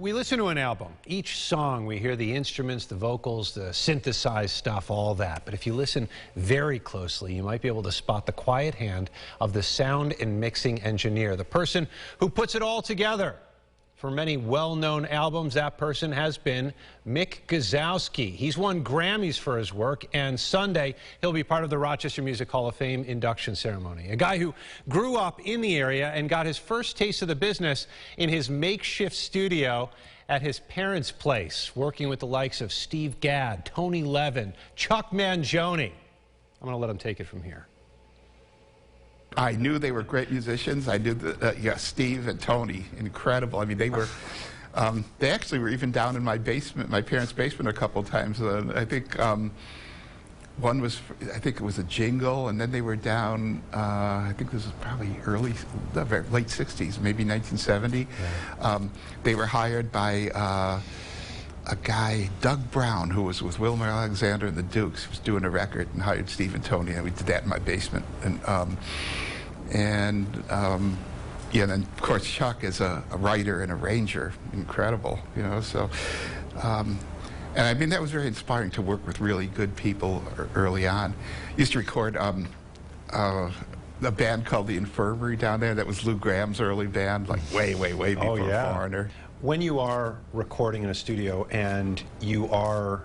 We listen to an album. Each song, we hear the instruments, the vocals, the synthesized stuff, all that. But if you listen very closely, you might be able to spot the quiet hand of the sound and mixing engineer, the person who puts it all together. For many well-known albums, that person has been Mick Guzauski. He's won Grammys for his work, and Sunday he'll be part of the Rochester Music Hall of Fame induction ceremony. A guy who grew up in the area and got his first taste of the business in his makeshift studio at his parents' place, working with the likes of Steve Gadd, Tony Levin, Chuck Mangione. I'm going to let him take it from here. I knew they were great musicians. I knew that, Steve and Tony, incredible. I mean, they were, they actually were even down in my basement, my parents' basement a couple times. I think one was, I think it was a jingle, and then they were down, I think this was probably late 60s, maybe 1970. Yeah. They were hired by a guy, Doug Brown, who was with Wilmer Alexander and the Dukes. He was doing a record and hired Steve and Tony, and we did that in my basement. And then of course Chuck is a writer and arranger, incredible, you know. So, and I mean that was very inspiring to work with really good people early on. Used to record a band called the Infirmary down there. That was Lou Graham's early band, like way before Foreigner. When you are recording in a studio and you are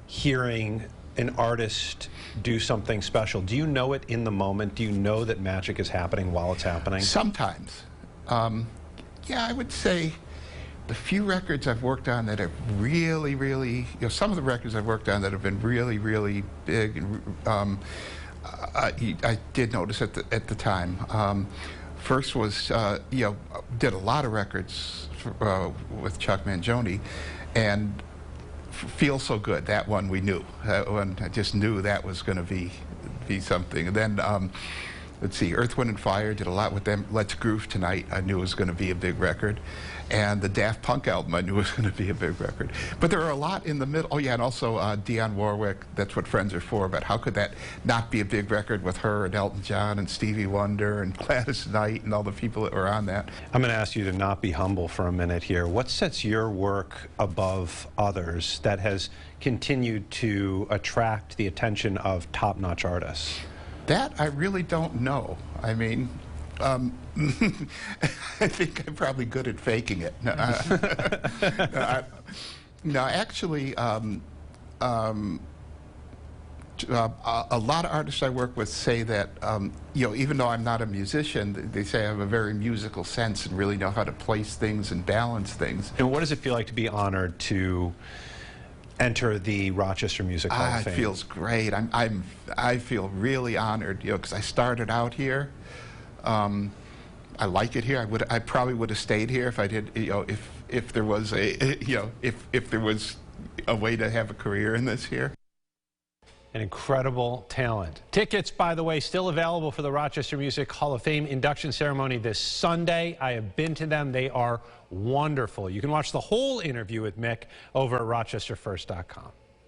hearing an artist do something special, do you know it in the moment? Do you know that magic is happening while it's happening? Sometimes. Yeah, I would say the few records I've worked on that have really, you know, some of the records I've worked on that have been really big, and I did notice at the time. First was, you know, did a lot of records with Chuck Mangione, and Feel So Good, that one we knew. That one, I just knew that was going to be something. And then, let's see, Earth, Wind & Fire, did a lot with them. Let's Groove Tonight, I knew was going to be a big record. And the Daft Punk album, I knew was going to be a big record. But there are a lot in the middle. Oh yeah, and also Dionne Warwick, That's What Friends Are For. But how could that not be a big record with her and Elton John and Stevie Wonder and Gladys Knight and all the people that were on that? I'm going to ask you to not be humble for a minute here. What sets your work above others that has continued to attract the attention of top-notch artists? That I really don't know. I mean, I think I'm probably good at faking it. No, actually, a lot of artists I work with say that, you know, even though I'm not a musician, they say I have a very musical sense and really know how to place things and balance things. And what does it feel like to be honored to enter the Rochester Music Hall of Fame? It feels great. I feel really honored, you know, because I started out here. I like it here. I probably would have stayed here if I did, you know, if there was a, you know, if there was a way to have a career in this here. An incredible talent. Tickets, by the way, still available for the Rochester Music Hall of Fame induction ceremony this Sunday. I have been to them. They are wonderful. You can watch the whole interview with Mick over at rochesterfirst.com.